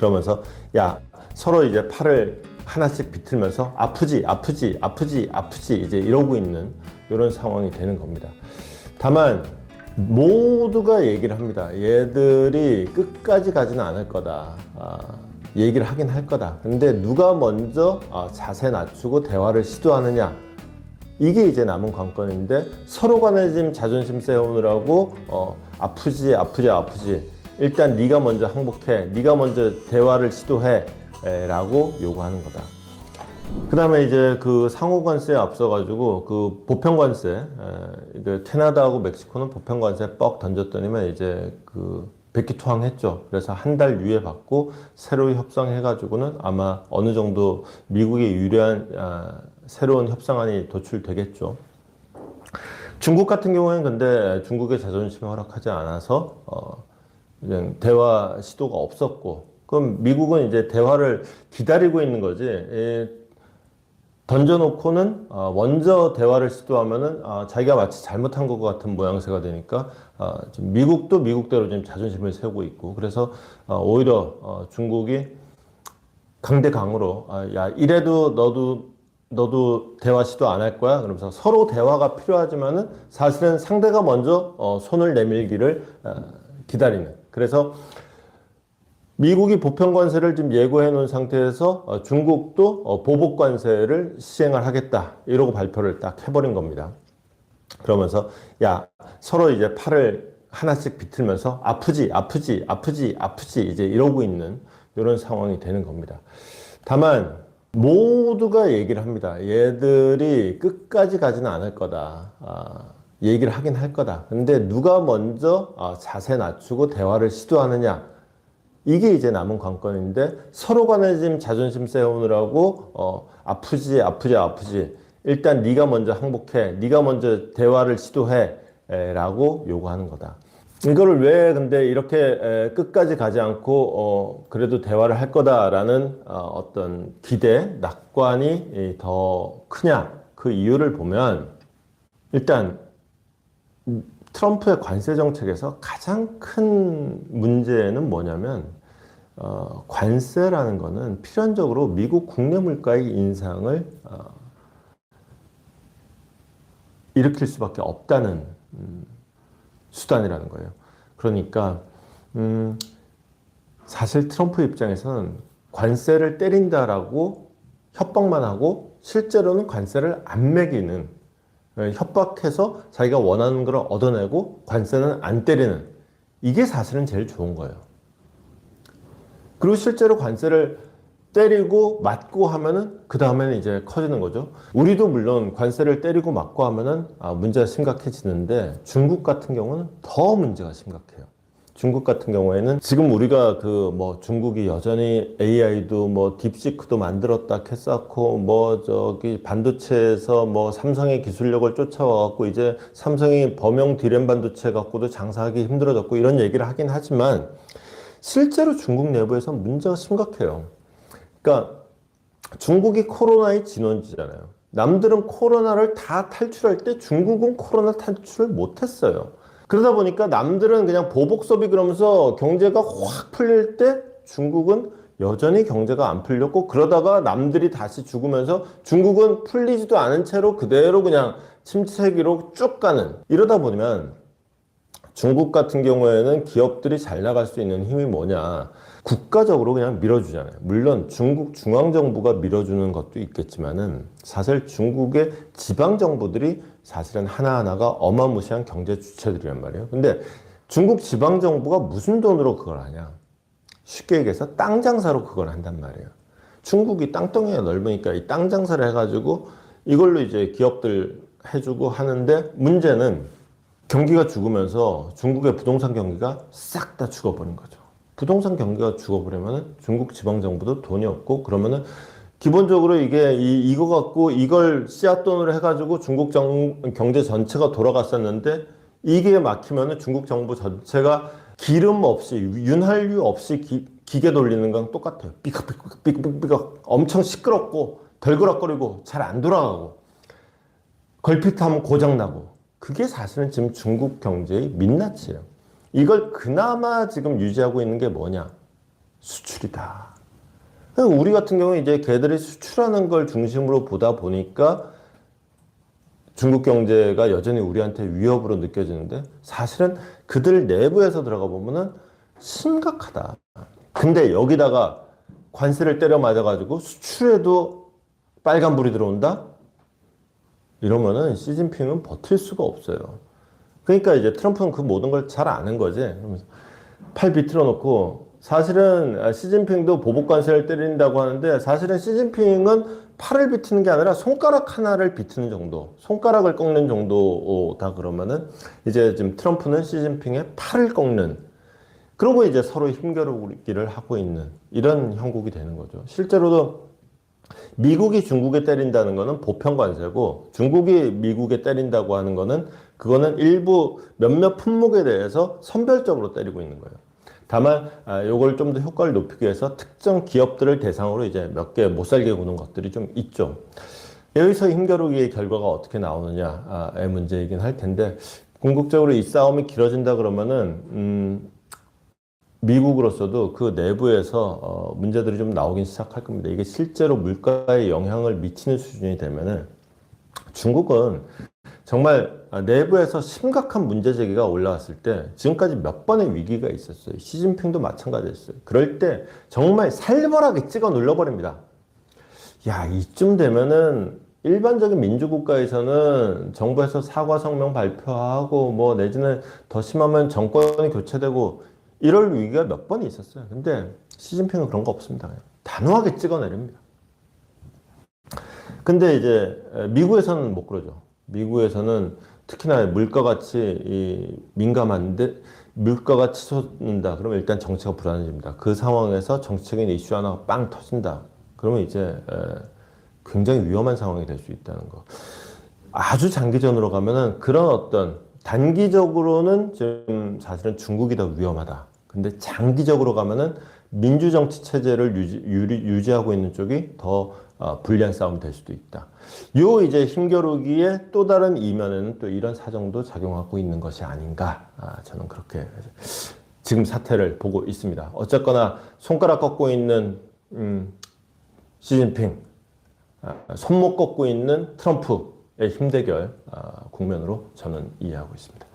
그러면서 야, 서로 이제 팔을 하나씩 비틀면서 아프지 아프지 아프지 아프지 이제 이러고 있는 이런 상황이 되는 겁니다. 다만 모두가 얘기를 합니다. 얘들이 끝까지 가지는 않을 거다. 얘기를 하긴 할 거다. 근데 누가 먼저 자세 낮추고 대화를 시도하느냐, 이게 이제 남은 관건인데, 서로 간에 지금 자존심 세우느라고 아프지 아프지 아프지, 일단 네가 먼저 항복해, 네가 먼저 대화를 시도해 라고 요구하는 거다. 그 다음에 이제 그 상호관세에 앞서가지고 그 보편관세, 캐나다하고 멕시코는 보편관세 뻑 던졌더니만 이제 그 백기투항했죠. 그래서 한 달 유예 받고 새로 협상해가지고는 아마 어느 정도 미국에 유리한 새로운 협상안이 도출되겠죠. 중국 같은 경우에는 근데 중국의 자존심이 허락하지 않아서 이제 대화 시도가 없었고, 그럼 미국은 이제 대화를 기다리고 있는 거지. 던져놓고는 먼저 대화를 시도하면은 자기가 마치 잘못한 것 같은 모양새가 되니까 지금 미국도 미국대로 지금 자존심을 세우고 있고, 그래서 오히려 중국이 강대강으로 야, 이래도 너도 대화 시도 안 할 거야? 그러면서 서로 대화가 필요하지만은 사실은 상대가 먼저 손을 내밀기를 기다리는. 그래서 미국이 보편관세를 지금 예고해 놓은 상태에서 중국도 보복관세를 시행을 하겠다, 이러고 발표를 딱 해버린 겁니다. 그러면서 야, 서로 이제 팔을 하나씩 비틀면서 아프지 아프지 아프지 아프지 이제 이러고 있는 이런 상황이 되는 겁니다. 다만 모두가 얘기를 합니다. 얘들이 끝까지 가지는 않을 거다. 얘기를 하긴 할 거다. 근데 누가 먼저 자세 낮추고 대화를 시도하느냐, 이게 이제 남은 관건인데, 서로 간에 지금 자존심 세우느라고 아프지 아프지 아프지, 일단 네가 먼저 항복해, 네가 먼저 대화를 시도해 라고 요구하는 거다. 이거를 왜 근데 이렇게 끝까지 가지 않고 그래도 대화를 할 거다라는 어떤 기대, 낙관이 더 크냐, 그 이유를 보면, 일단 트럼프의 관세 정책에서 가장 큰 문제는 뭐냐면, 관세라는 거는 필연적으로 미국 국내 물가의 인상을 일으킬 수밖에 없다는 수단이라는 거예요. 그러니까 사실 트럼프 입장에서는 관세를 때린다라고 협박만 하고 실제로는 관세를 안 매기는, 협박해서 자기가 원하는 걸 얻어내고 관세는 안 때리는, 이게 사실은 제일 좋은 거예요. 그리고 실제로 관세를 때리고 맞고 하면은 그 다음에는 이제 커지는 거죠. 우리도 물론 관세를 때리고 맞고 하면은 문제가 심각해지는데, 중국 같은 경우는 더 문제가 심각해요. 중국 같은 경우에는 지금 우리가 중국이 여전히 AI도 딥시크도 만들었다 했었고, 저기 반도체에서 삼성의 기술력을 쫓아와 갖고 이제 삼성이 범용 D램 반도체 갖고도 장사하기 힘들어졌고, 이런 얘기를 하긴 하지만 실제로 중국 내부에서 문제가 심각해요. 그러니까 중국이 코로나의 진원지잖아요. 남들은 코로나를 다 탈출할 때 중국은 코로나 탈출을 못했어요. 그러다 보니까 남들은 그냥 보복 소비 그러면서 경제가 확 풀릴 때 중국은 여전히 경제가 안 풀렸고, 그러다가 남들이 다시 죽으면서 중국은 풀리지도 않은 채로 그대로 그냥 침체기로 쭉 가는, 이러다 보면 중국 같은 경우에는 기업들이 잘 나갈 수 있는 힘이 뭐냐, 국가적으로 그냥 밀어주잖아요. 물론 중국 중앙정부가 밀어주는 것도 있겠지만은 사실 중국의 지방정부들이 사실은 하나하나가 어마무시한 경제 주체들이란 말이에요. 근데 중국 지방정부가 무슨 돈으로 그걸 하냐, 쉽게 얘기해서 땅 장사로 그걸 한단 말이에요. 중국이 땅덩이가 넓으니까 이 땅 장사를 해가지고 이걸로 이제 기업들 해주고 하는데, 문제는 경기가 죽으면서 중국의 부동산 경기가 싹 다 죽어버린 거죠. 부동산 경기가 죽어버리면 중국 지방정부도 돈이 없고, 그러면은 기본적으로 이거 갖고 이걸 씨앗돈으로 해가지고 중국 경제 전체가 돌아갔었는데, 이게 막히면은 중국 정부 전체가 기름 없이, 윤활유 없이 기계 돌리는 거랑 똑같아요. 삐걱삐걱 엄청 시끄럽고 덜그락거리고 잘 안 돌아가고 걸핏하면 고장나고, 그게 사실은 지금 중국 경제의 민낯이에요. 이걸 그나마 지금 유지하고 있는 게 뭐냐? 수출이다. 우리 같은 경우에 이제 걔들이 수출하는 걸 중심으로 보다 보니까 중국 경제가 여전히 우리한테 위협으로 느껴지는데 사실은 그들 내부에서 들어가 보면은 심각하다. 근데 여기다가 관세를 때려 맞아가지고 수출에도 빨간불이 들어온다? 이러면은 시진핑은 버틸 수가 없어요. 그러니까 이제 트럼프는 그 모든 걸 잘 아는 거지. 그러면서 팔 비틀어 놓고 사실은 시진핑도 보복 관세를 때린다고 하는데 사실은 시진핑은 팔을 비트는 게 아니라 손가락 하나를 비트는 정도, 손가락을 꺾는 정도다 그러면은 이제 지금 트럼프는 시진핑의 팔을 꺾는 그러고 이제 서로 힘겨루기를 하고 있는 이런 형국이 되는 거죠. 실제로도 미국이 중국에 때린다는 거는 보편 관세고 중국이 미국에 때린다고 하는 거는 그거는 일부 몇몇 품목에 대해서 선별적으로 때리고 있는 거예요. 다만 요걸 좀 더 효과를 높이기 위해서 특정 기업들을 대상으로 이제 몇 개 못 살게 구는 것들이 좀 있죠. 여기서 힘겨루기의 결과가 어떻게 나오느냐의 문제이긴 할 텐데 궁극적으로 이 싸움이 길어진다 그러면은 미국으로서도 그 내부에서 문제들이 좀 나오긴 시작할 겁니다. 이게 실제로 물가에 영향을 미치는 수준이 되면은 중국은 정말 내부에서 심각한 문제 제기가 올라왔을 때 지금까지 몇 번의 위기가 있었어요. 시진핑도 마찬가지였어요. 그럴 때 정말 살벌하게 찍어 눌러버립니다. 야, 이쯤 되면은 일반적인 민주국가에서는 정부에서 사과 성명 발표하고 뭐 내지는 더 심하면 정권이 교체되고 이럴 위기가 몇 번 있었어요. 근데 시진핑은 그런 거 없습니다. 그냥 단호하게 찍어 내립니다. 근데 이제 미국에서는 못 그러죠. 미국에서는 특히나 물가같이 민감한데 물가가 치솟는다. 그러면 일단 정치가 불안해집니다. 그 상황에서 정치적인 이슈 하나가 빵 터진다. 그러면 이제 굉장히 위험한 상황이 될 수 있다는 거. 아주 장기전으로 가면은 그런 어떤 단기적으로는 지금 사실은 중국이 더 위험하다. 근데 장기적으로 가면은 민주정치 체제를 유지하고 있는 쪽이 더 불리한 싸움이 될 수도 있다. 요 이제 힘겨루기의 또 다른 이면에는 또 이런 사정도 작용하고 있는 것이 아닌가. 저는 그렇게 지금 사태를 보고 있습니다. 어쨌거나 손가락 꺾고 있는 시진핑, 손목 꺾고 있는 트럼프의 힘대결 국면으로 저는 이해하고 있습니다.